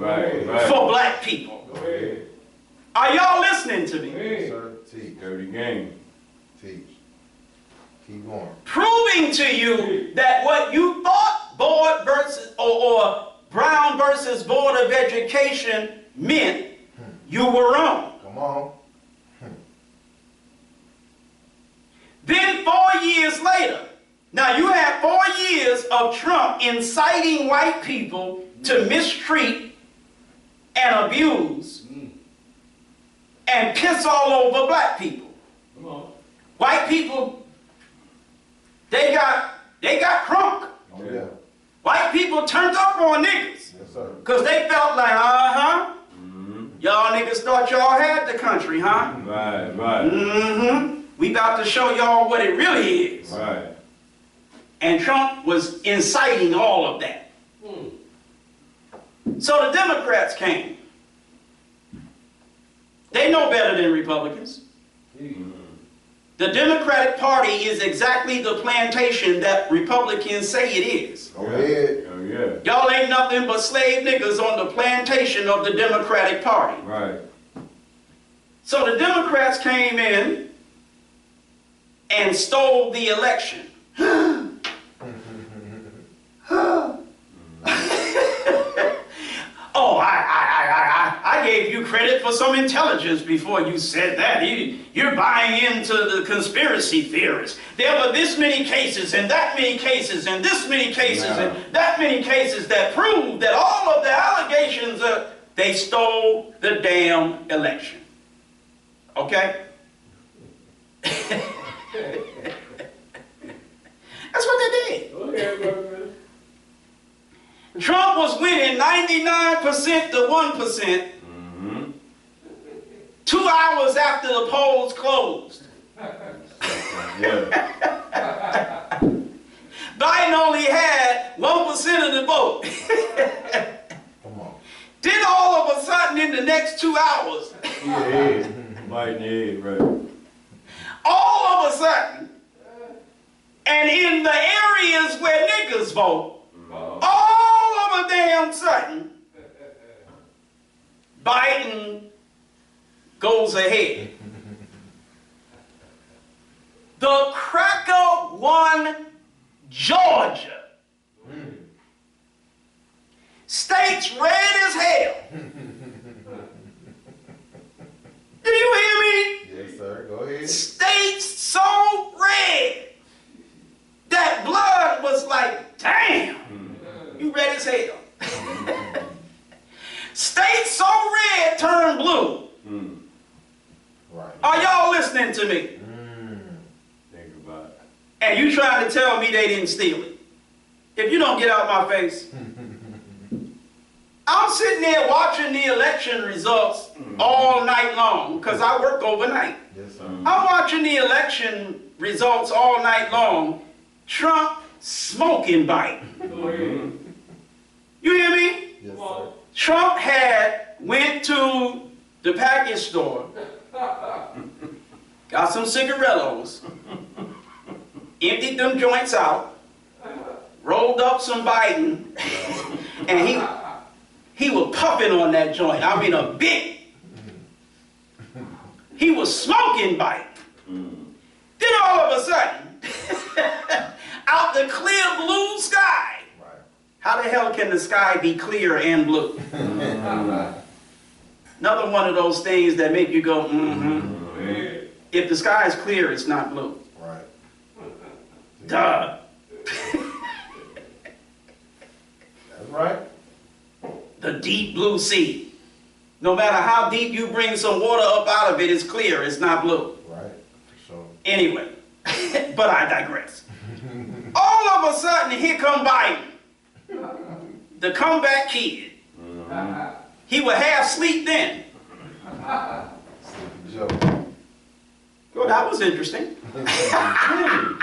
Right. for black people. Go ahead. Are y'all listening to me? Yes, Sir, teach. Dirty game. Teach. Keep going. Proving to you that what you thought board versus or Brown versus Board of Education meant, you were wrong. Come on. Then 4 years later, now you had 4 years of Trump inciting white people to mistreat and abuse and piss all over black people. Come on. White people, they got crunk. Oh, yeah. White people turned up on niggas. Yes, sir. Because they felt like, y'all niggas thought y'all had the country, huh? Right. We about to show y'all what it really is. Right. And Trump was inciting all of that. So the Democrats came. They know better than Republicans. The Democratic Party is exactly the plantation that Republicans say it is. Go ahead. Oh, yeah. Y'all ain't nothing but slave niggas on the plantation of the Democratic Party. Right. So the Democrats came in and stole the election. Oh, I gave you credit for some intelligence before you said that. You're buying into the conspiracy theorists. There were this many cases and that many cases and this many cases and that many cases that prove that all of the allegations they stole the damn election. Okay? That's what they did. Okay, Trump was winning 99% to 1%. 2 hours after the polls closed. Yeah. Biden only had 1% of the vote. Come on. Then all of a sudden in the next 2 hours, Yeah. Right in the head, right. all of a sudden, and in the areas where niggas vote, all of a damn sudden, Biden goes ahead. The cracker won Georgia. States red as hell. Do you hear me? Yes, sir. Go ahead. States so red that blood was like, damn, you red as hell. States so red turned blue. Right. Are y'all listening to me? Think about it. And you trying to tell me they didn't steal it? If you don't get out my face. I'm sitting there watching the election results all night long because I work overnight. Yes, sir. I'm watching the election results all night long. Trump smoking Biden. Go ahead. You hear me? Yes, sir. Trump went to the package store, got some cigarillos, emptied them joints out, rolled up some Biden, and he was puffing on that joint. I mean, a big. He was smoking Biden. Then all of a sudden, out the clear blue sky. Right. How the hell can the sky be clear and blue? Another one of those things that make you go, If the sky is clear, it's not blue. Right. Duh. That's right. The deep blue sea. No matter how deep you bring some water up out of it, it's clear, it's not blue. Right. For sure. Anyway, but I digress. All of a sudden, here come Biden, the comeback kid. He was half asleep then. Sleepy Joe. Well, that was interesting. Right.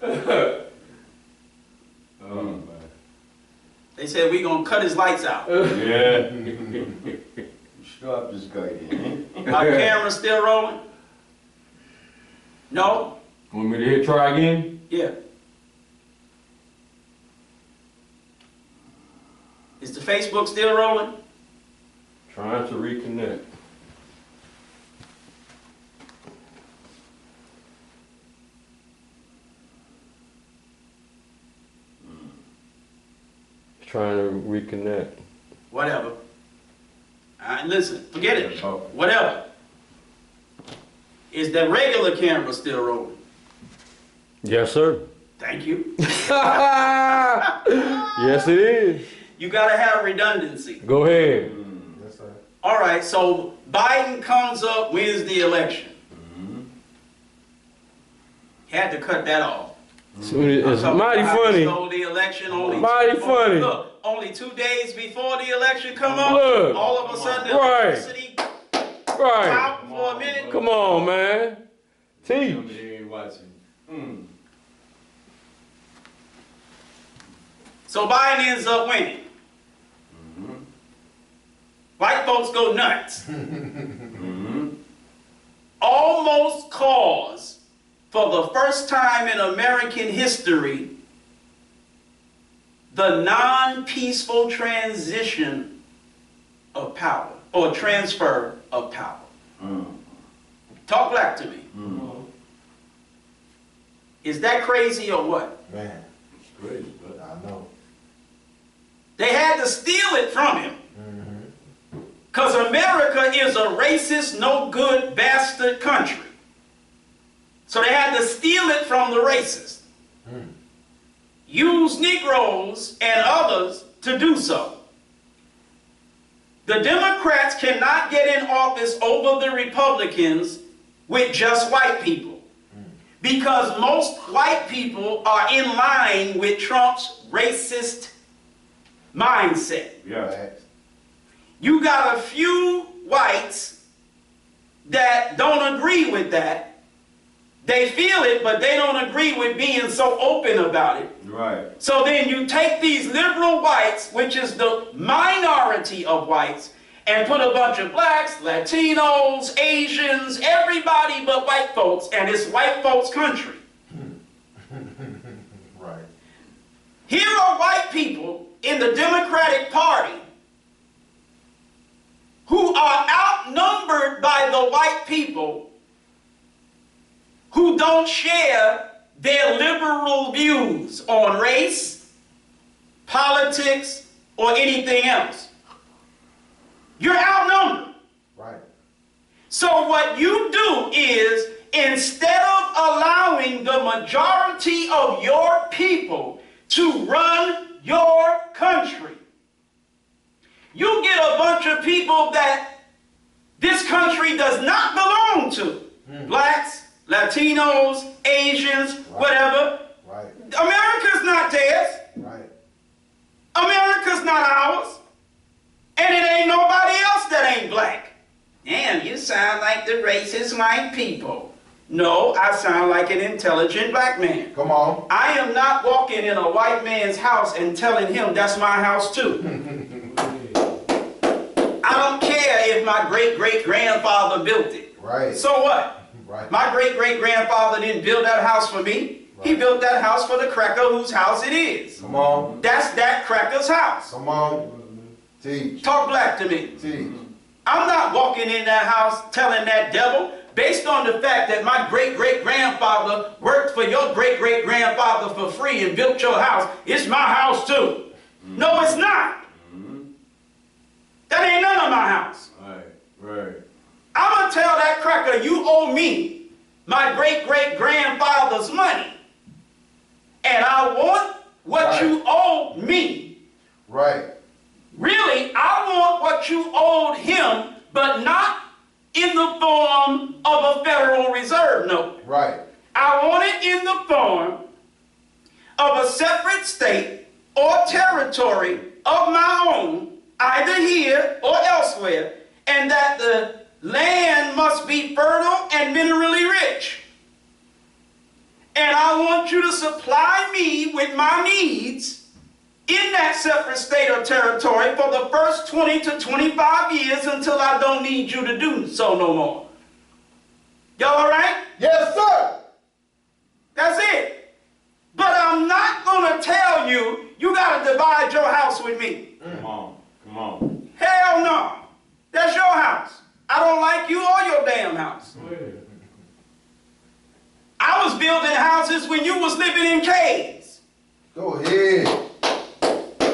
Right. Man. They said we gonna cut his lights out. Yeah. Stop this guy here. My camera's still rolling? No? Want me to try again? Yeah. Is the Facebook still rolling? Trying to reconnect. Trying to reconnect. Whatever. Listen, forget it. Oh. Whatever. Is the regular camera still rolling? Yes, sir. Thank you. Yes, it is. You gotta have redundancy. Go ahead. Yes, sir. All right, so Biden comes up, wins the election. Had to cut that off. It's mighty funny. Stole the election only. Mighty funny. Look, only 2 days before the election come up, Look. all of a sudden the Right. electricity Right. out for a minute. Come on, man. Teach. So Biden ends up winning. White folks go nuts. Almost caused, for the first time in American history, the non-peaceful transition of power, or transfer of power. Talk black to me. Is that crazy or what? Man, It's crazy, but I know. They had to steal it from him. Because America is a racist, no good, bastard country. So they had to steal it from the racists. Use Negroes and others to do so. The Democrats cannot get in office over the Republicans with just white people. Because most white people are in line with Trump's racist mindset. yeah. Facts. You got a few whites that don't agree with that. They feel it, but they don't agree with being so open about it. Right. So then you take these liberal whites, which is the minority of whites, and put a bunch of blacks, Latinos, Asians, everybody but white folks, and it's white folks' country. Right. Here are white people in the Democratic Party who are outnumbered by the white people who don't share their liberal views on race, politics, or anything else. You're outnumbered. Right. So what you do is, instead of allowing the majority of your people to run your country, you get a bunch of people that this country does not belong to. Blacks, Latinos, Asians, whatever. Right. America's not theirs. Right. America's not ours. And it ain't nobody else that ain't black. Damn, you sound like the racist white people. No, I sound like an intelligent black man. Come on. I am not walking in a white man's house and telling him that's my house too. I don't care if my great-great-grandfather built it. Right. So what? Right. My great-great-grandfather didn't build that house for me. He Right. built that house for the cracker whose house it is. Come on. That's that cracker's house. Come on. Teach. Talk black to me. Teach. I'm not walking in that house telling that devil, based on the fact that my great-great-grandfather worked for your great-great-grandfather for free and built your house. It's my house too. No, it's not. That ain't none of my house. Right. Right. I'm going to tell that cracker, you owe me my great-great-grandfather's money. And I want what Right. you owe me. Right. Really, I want what you owed him, but not in the form of a Federal Reserve note. Right. I want it in the form of a separate state or territory of my own, either here or elsewhere, and that the land must be fertile and minerally rich. And I want you to supply me with my needs in that separate state or territory for the first 20 to 25 years until I don't need you to do so no more. Y'all all right? Yes, sir. That's it. But I'm not going to tell you, you got to divide your house house with me. Come on. Come on. Hell no. That's your house. I don't like you or your damn house. Go ahead. I was building houses when you was living in caves. Go ahead.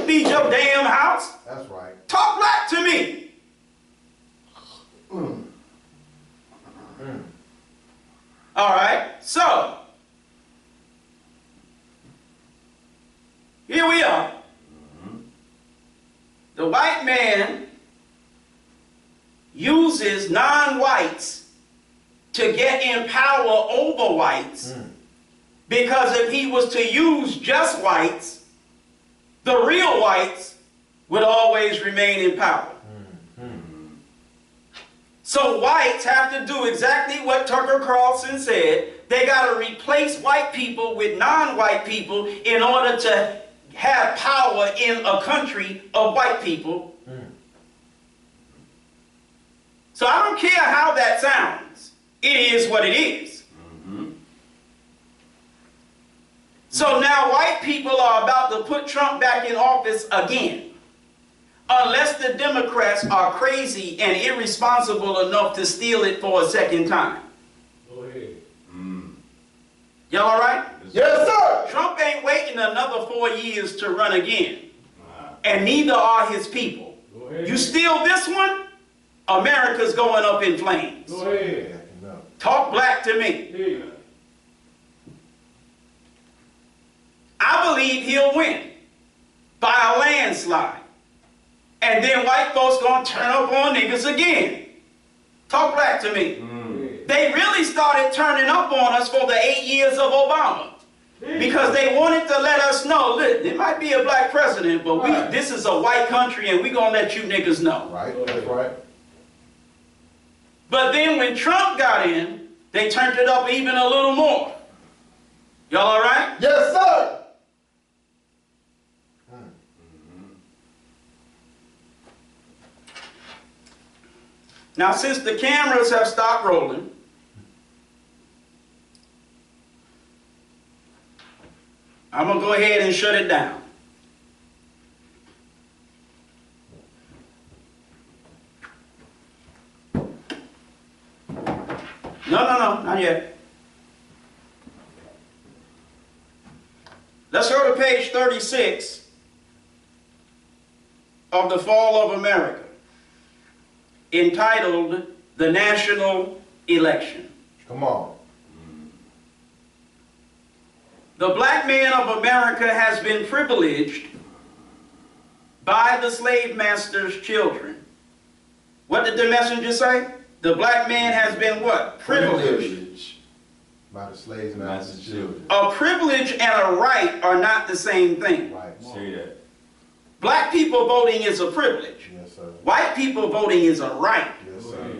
Need your damn house. That's right. Talk black to me. All right, so here we are. The white man uses non-whites to get in power over whites, because if he was to use just whites, the real whites would always remain in power. So whites have to do exactly what Tucker Carlson said. They got to replace white people with non-white people in order to have power in a country of white people. So I don't care how that sounds. It is what it is. So now white people are about to put Trump back in office again. Unless the Democrats are crazy and irresponsible enough to steal it for a second time. Go ahead. Y'all all right? Yes, sir. Trump ain't waiting another 4 years to run again. And neither are his people. Go ahead. You steal this one, America's going up in flames. Go ahead. Talk black to me. Hey. I believe he'll win by a landslide. And then white folks gonna turn up on niggas again. Talk black to me. They really started turning up on us for the 8 years of Obama. Because they wanted to let us know, look, there might be a black president, but this is a white country and we gonna let you niggas know. Right, that's right. But then when Trump got in, they turned it up even a little more. Y'all all right? Yes, sir. Now, since the cameras have stopped rolling, I'm going to go ahead and shut it down. No, not yet. Let's go to page 36 of The Fall of America, entitled The National Election. Come on. The black man of America has been privileged by the slave master's children. What did the messenger say? The black man has been what? Privileged. By the slaves and masters' children. A privilege and a right are not the same thing. Right. Say that. Black people voting is a privilege. Yes, sir. White people voting is a right. Yes, sir.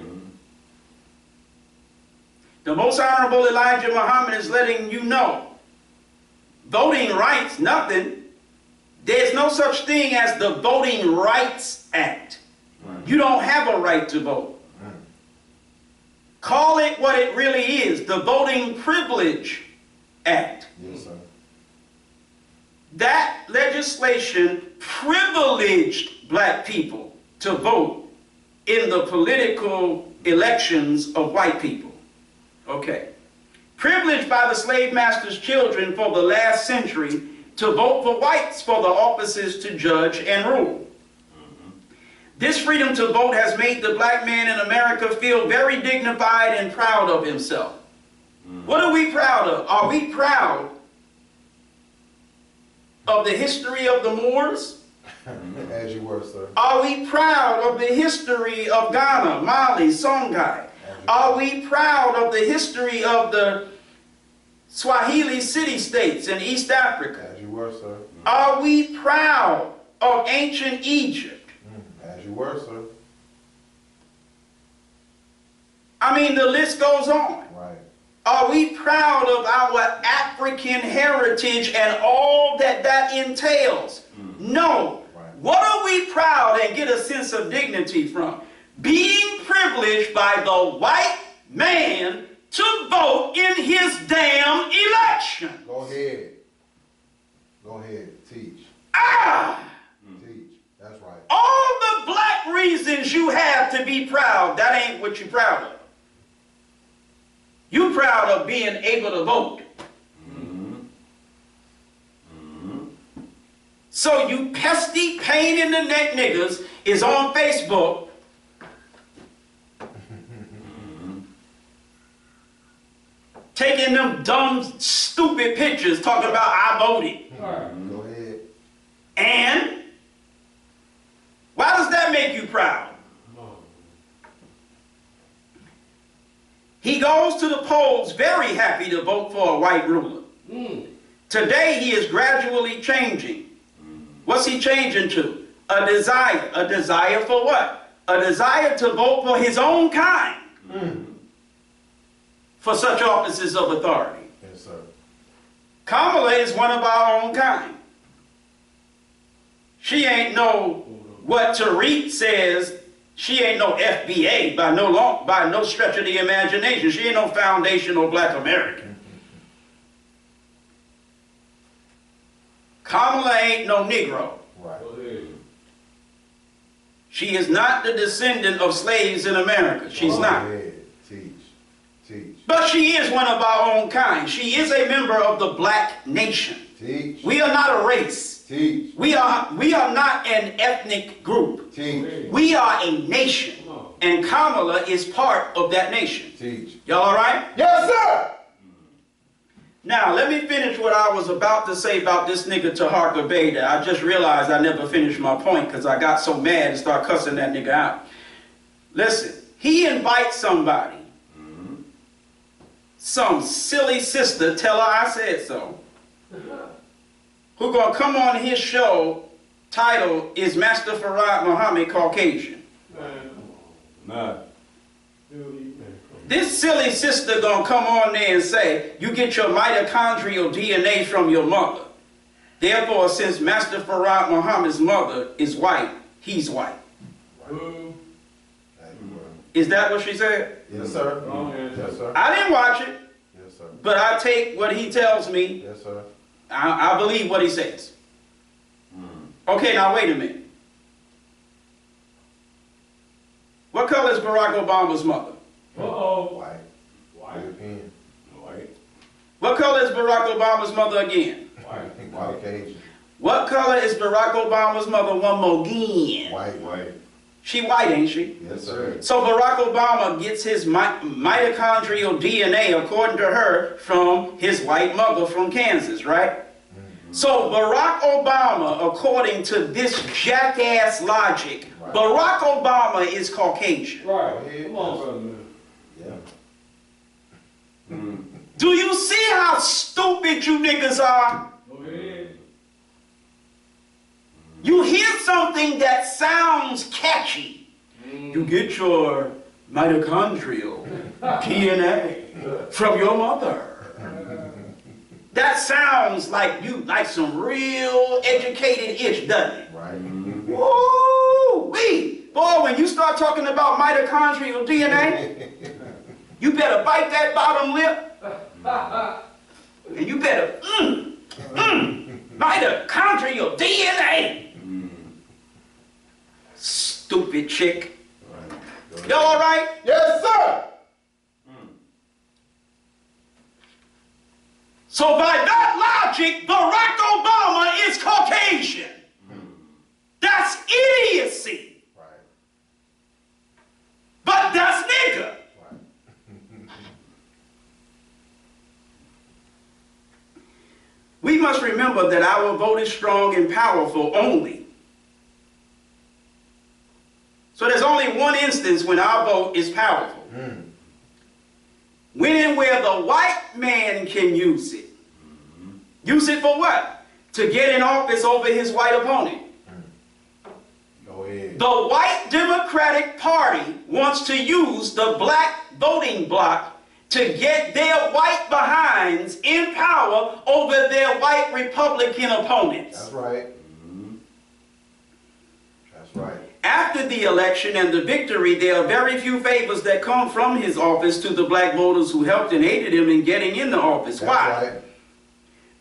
The Most Honorable Elijah Muhammad is letting you know, voting rights, nothing. There's no such thing as the Voting Rights Act. You don't have a right to vote. Call it what it really is, the Voting Privilege Act. Yes, sir. That legislation privileged black people to vote in the political elections of white people. Okay. Privileged by the slave master's children for the last century to vote for whites for the offices to judge and rule. This freedom to vote has made the black man in America feel very dignified and proud of himself. What are we proud of? Are we proud of the history of the Moors? As you were, sir. Are we proud of the history of Ghana, Mali, Songhai? Are we proud of the history of the Swahili city-states in East Africa? As you were, sir. Are we proud of ancient Egypt? As you were, sir. I mean, the list goes on. Right. Are we proud of our African heritage and all that that entails? No. Right. What are we proud and get a sense of dignity from? Being privileged by the white man to vote in his damn election. Go ahead. Go ahead. Teach. Ah! Teach. reasons you have to be proud, that ain't what you're proud of. You're proud of being able to vote. So you pesky, pain in the neck niggas is on Facebook taking them dumb, stupid pictures talking about I voted. Go ahead. And why does that make you proud? He goes to the polls very happy to vote for a white ruler. Today he is gradually changing. What's he changing to? A desire. A desire for what? A desire to vote for his own kind. For such offices of authority. Yes, sir. Kamala is one of our own kind. She ain't no, what Tariq says, she ain't no FBA by no stretch of the imagination. She ain't no foundational black American. Kamala ain't no Negro. Right. She is not the descendant of slaves in America. She's not. Go ahead. Teach. Teach. But she is one of our own kind. She is a member of the black nation. Teach. We are not a race. Teach. We are not an ethnic group. Teach. We are a nation. And Kamala is part of that nation. Teach. Y'all all right? Yes, sir. Now, let me finish what I was about to say about this nigga Taharka Beda. I just realized I never finished my point because I got so mad and started cussing that nigga out. Listen, he invites somebody. Some silly sister, tell her I said so. Who gonna come on his show titled, Is Master Farad Muhammad Caucasian? Nah. This silly sister gonna come on there and say, you get your mitochondrial DNA from your mother. Therefore, since Master Farad Muhammad's mother is white, he's white. Is that what she said? Yes, sir. Yes, sir. I didn't watch it, Yes, sir. but I take what he tells me. Yes, sir. I believe what he says. Okay, now wait a minute. What color is Barack Obama's mother? White. European. What color is Barack Obama's mother again? White Cajun. What color is Barack Obama's mother one more again? White. She white, ain't she? Yes, sir. So Barack Obama gets his mitochondrial DNA, according to her, from his white mother from Kansas, right? So Barack Obama, according to this jackass logic, Right. Barack Obama is Caucasian. Right. Come on, brother. Yeah. Do you see how stupid you niggas are? You hear something that sounds catchy. You get your mitochondrial DNA from your mother. That sounds like some real educated ish, doesn't it? Right. Woo-wee! Boy, when you start talking about mitochondrial DNA, you better bite that bottom lip. And you better, mitochondrial DNA. Stupid chick. Right. Y'all all right? Yes, sir. So by that logic, Barack Obama is Caucasian. That's idiocy. Right. But that's nigga. Right. We must remember that our vote is strong and powerful only. So there's only one instance when our vote is powerful. When and where the white man can use it. Use it for what? To get in office over his white opponent. Go ahead. The white Democratic Party wants to use the black voting bloc to get their white behinds in power over their white Republican opponents. That's right. That's right. After the election and the victory, there are very few favors that come from his office to the black voters who helped and aided him in getting in the office. That's Why? right.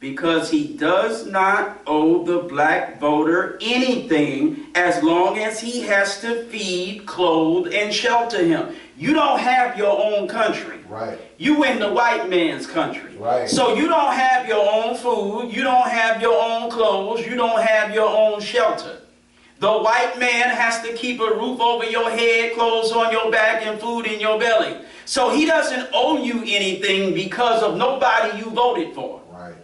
Because he does not owe the black voter anything as long as he has to feed, clothe, and shelter him. You don't have your own country. Right. You in the white man's country. Right. So you don't have your own food, you don't have your own clothes, you don't have your own shelter. The white man has to keep a roof over your head, clothes on your back, and food in your belly. So he doesn't owe you anything because of nobody you voted for. Right.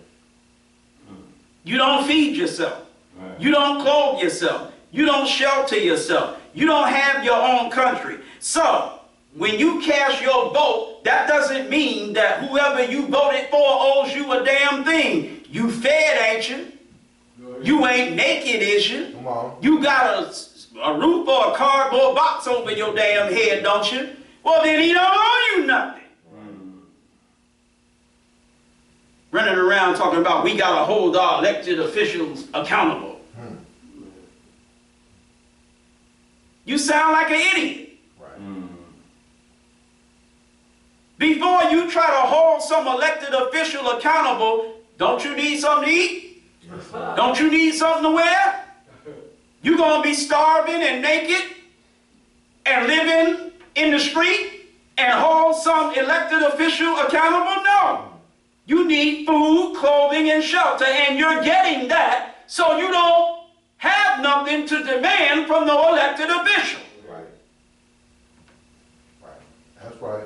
You don't feed yourself. Right. You don't clothe yourself. You don't shelter yourself. You don't have your own country. So, when you cast your vote, that doesn't mean that whoever you voted for owes you a damn thing. You fed, ain't you? You ain't naked, is you? Come on. You got a roof or a cardboard box over your damn head, don't you? Well, then he don't owe you nothing. Running around talking about we got to hold our elected officials accountable. You sound like an idiot. Right. Before you try to hold some elected official accountable, don't you need something to eat? Yes, sir. Don't you need something to wear? You gonna be starving and naked and living in the street and hold some elected official accountable? No. You need food, clothing, and shelter, and you're getting that, so you don't have nothing to demand from no elected official. Right. Right. That's right.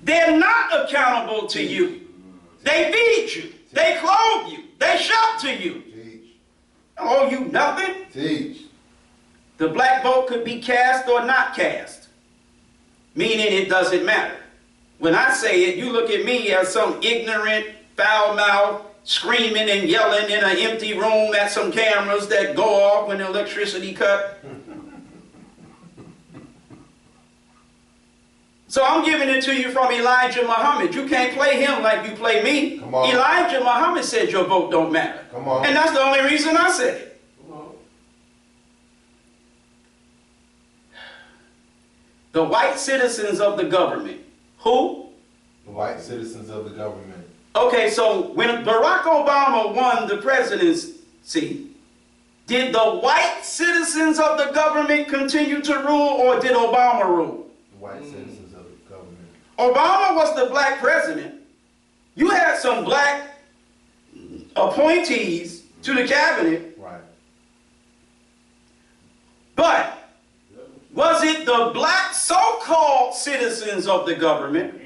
They're not accountable to you. They feed you. They clothe you. They shelter you. Teach. Oh, you nothing? Teach. The black vote could be cast or not cast, meaning it doesn't matter. When I say it, you look at me as some ignorant, foul-mouthed, screaming and yelling in an empty room at some cameras that go off when the electricity cut. So I'm giving it to you from Elijah Muhammad. You can't play him like you play me. Come on. Elijah Muhammad said your vote don't matter. Come on. And that's the only reason I said it. Come on. The white citizens of the government. Who? The white citizens of the government. Okay, so when Barack Obama won the presidency, did the white citizens of the government continue to rule, or did Obama rule? The white citizens of the government. Obama was the black president. You had some black appointees to the cabinet, Right. but was it the black so-called citizens of the government,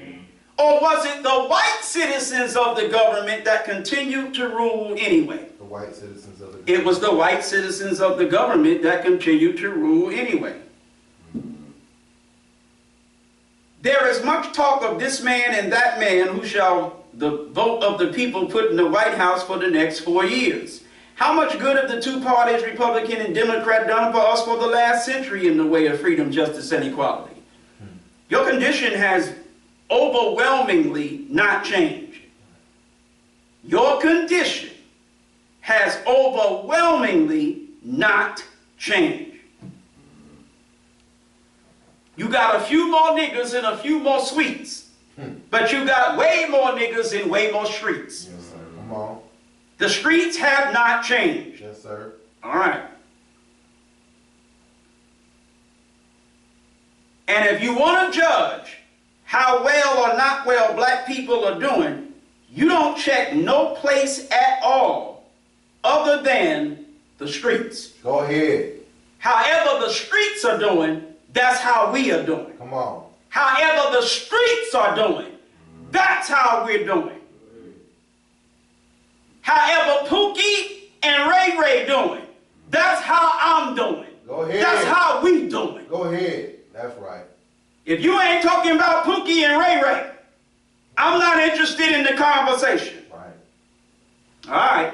or was it the white citizens of the government that continued to rule anyway? The white citizens of the government. It was the white citizens of the government that continued to rule anyway. There is much talk of this man and that man who shall the vote of the people put in the White House for the next 4 years. How much good have the two parties, Republican and Democrat, done for us for the last century in the way of freedom, justice, and equality? Your condition has overwhelmingly not changed. Your condition has overwhelmingly not changed. You got a few more niggas and a few more sweets, but you got way more niggas and way more streets. Yes, sir. Come on. The streets have not changed. Yes, sir. All right. And if you want to judge how well or not well black people are doing, you don't check no place at all other than the streets. Go ahead. However the streets are doing, that's how we are doing. Come on. However the streets are doing, that's how we're doing. However Pookie and Ray Ray doing, that's how I'm doing. Go ahead. That's how we doing. Go ahead. That's right. If you ain't talking about Pookie and Ray Ray, I'm not interested in the conversation. Right. All right.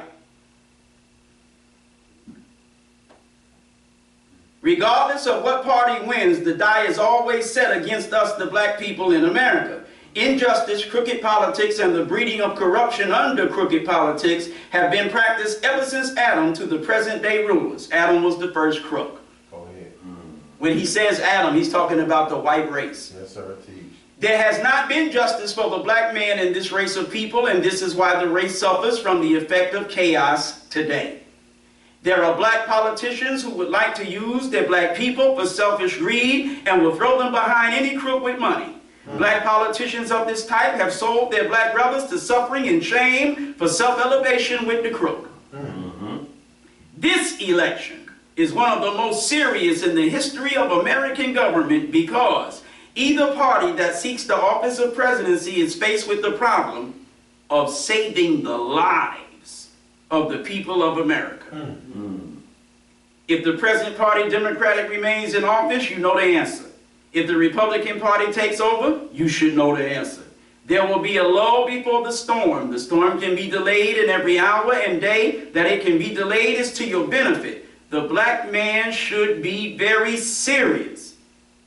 Regardless of what party wins, the die is always set against us, the black people in America. Injustice, crooked politics, and the breeding of corruption under crooked politics have been practiced ever since Adam to the present day rulers. Adam was the first crook. Go ahead. When he says Adam, he's talking about the white race. Yes, sir. Teach. There has not been justice for the black man in this race of people, and this is why the race suffers from the effect of chaos today. There are black politicians who would like to use their black people for selfish greed and will throw them behind any crook with money. Black politicians of this type have sold their black brothers to suffering and shame for self-elevation with the crook. This election is one of the most serious in the history of American government because either party that seeks the office of presidency is faced with the problem of saving the lives of the people of America. If the present party, Democratic, remains in office, you know the answer. If the Republican Party takes over, you should know the answer. There will be a lull before the storm. The storm can be delayed, and every hour and day that it can be delayed is to your benefit. The black man should be very serious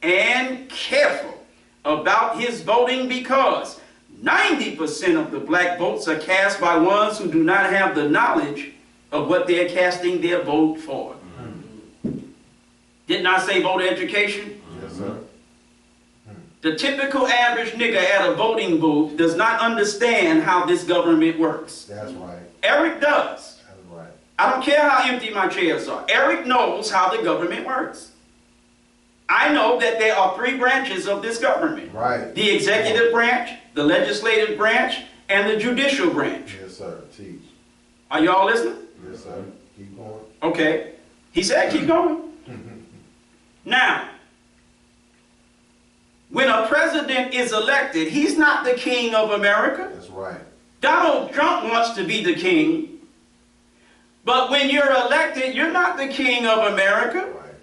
and careful about his voting because 90% of the black votes are cast by ones who do not have the knowledge of what they're casting their vote for. Didn't I say voter education? Yes, sir. The typical average nigga at a voting booth does not understand how this government works. That's right. Eric does. That's right. I don't care how empty my chairs are. Eric knows how the government works. I know that there are 3 branches of this government. Right. The executive branch, the legislative branch, and the judicial branch. Yes, sir. Teach. Are y'all listening? Yes, sir. Keep going. Okay. He said keep going. Now, when a president is elected, he's not the king of America. That's right. Donald Trump wants to be the king. But when you're elected, you're not the king of America. Right.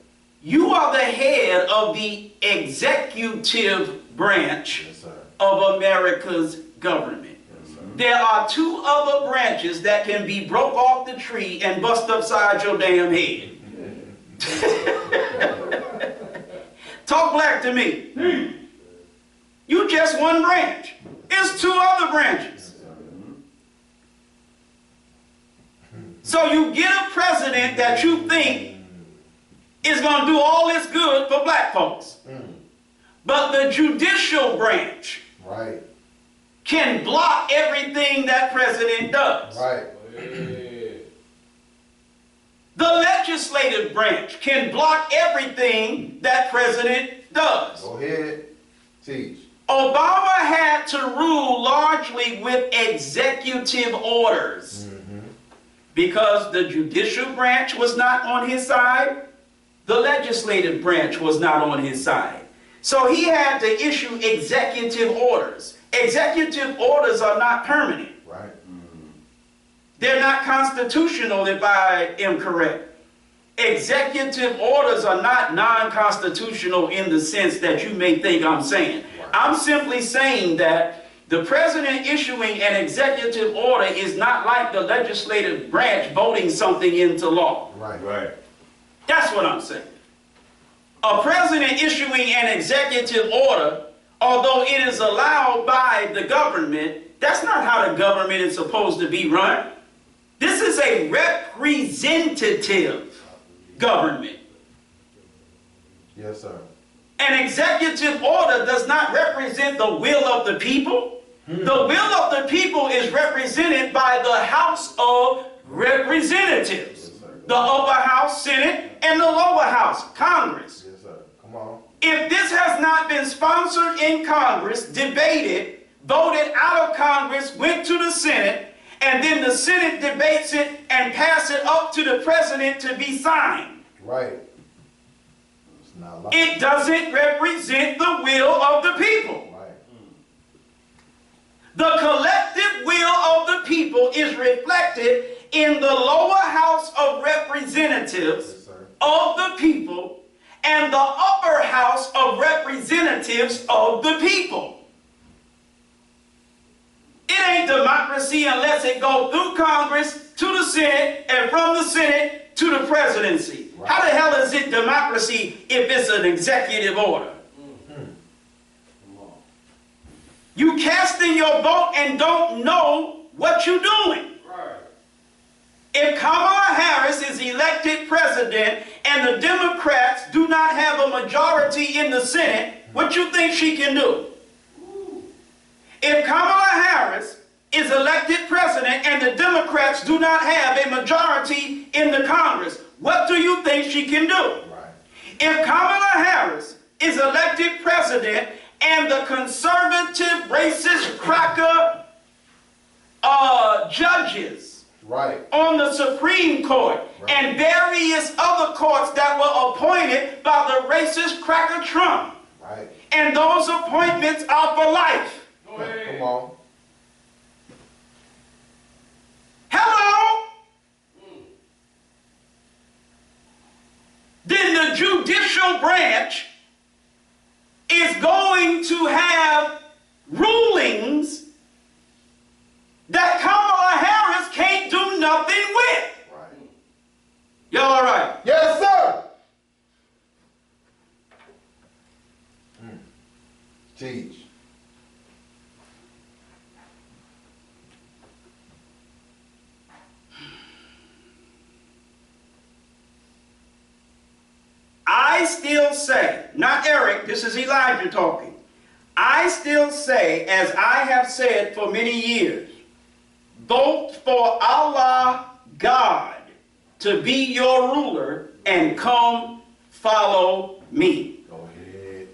You are the head of the executive branch Yes, sir. of America's government. Yes, sir. There are 2 other branches that can be broke off the tree and bust upside your damn head. Talk black to me. You just one branch. It's 2 other branches. So you get a president that you think is going to do all this good for black folks. But the judicial branch Right. can block everything that president does. Right. The legislative branch can block everything that president does. Go ahead. Teach. Obama had to rule largely with executive orders because the judicial branch was not on his side, the legislative branch was not on his side. So he had to issue executive orders. Executive orders are not permanent. Right. They're not constitutional, if I am correct. Executive orders are not non-constitutional in the sense that you may think I'm saying. I'm simply saying that the president issuing an executive order is not like the legislative branch voting something into law. Right. Right. That's what I'm saying. A president issuing an executive order, although it is allowed by the government, that's not how the government is supposed to be run. This is a representative government. Yes, sir. An executive order does not represent the will of the people. The will of the people is represented by the House of Representatives. Yes, sir. The upper house, Senate, and the lower house, Congress. Yes, sir. Come on. If this has not been sponsored in Congress, debated, voted out of Congress, went to the Senate, and then the Senate debates it and pass it up to the president to be signed, Right. It's not like it doesn't represent the will of the people. Right. The collective will of the people is reflected in the lower house of representatives Yes, sir. of the people and the upper house of representatives of the people. It ain't democracy unless it goes through Congress to the Senate and from the Senate to the presidency. Right. How the hell is it democracy if it's an executive order? You casting your vote and don't know what you're doing. Right. If Kamala Harris is elected president and the Democrats do not have a majority in the Senate, what you think she can do? If Kamala Harris is elected president and the Democrats do not have a majority in the Congress, what do you think she can do? Right. If Kamala Harris is elected president and the conservative, racist, cracker judges Right. on the Supreme Court and various other courts that were appointed by the racist cracker Trump, Right. and those appointments are for life. Go ahead. Come on. Hello? Then the judicial branch is going to have rulings that Kamala Harris can't do nothing with. Right. Y'all all right? Yes, sir. Teach. I still say, not Eric, this is Elijah talking. I still say, as I have said for many years, vote for Allah God to be your ruler and come follow me. Go ahead.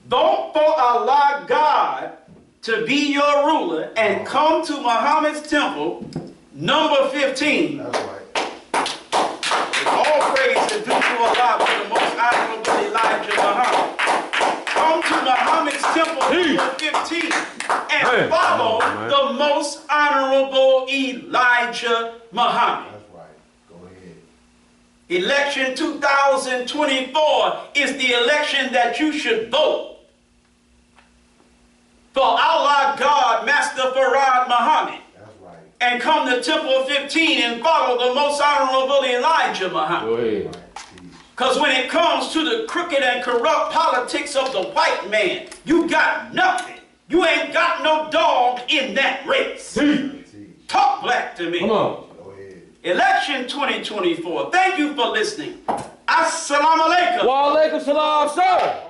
Vote for Allah God to be your ruler and come to Muhammad's temple, number 15. That's right. All praise is due to Allah for the most honorable Elijah Muhammad. Come to Muhammad's temple, number 15, and follow the most honorable Elijah Muhammad. That's right. Go ahead. Election 2024 is the election that you should vote for Allah God, Master Farad Muhammad, That's right. and come to Temple 15 and follow the most honorable Elijah Muhammad. Go ahead. Right. Teach. Because when it comes to the crooked and corrupt politics of the white man, you got nothing. You ain't got no dog in that race. Teach. Talk black to me. Come on. Go ahead. Election 2024. Thank you for listening. Assalamu alaikum. Wa alaikum salam, sir.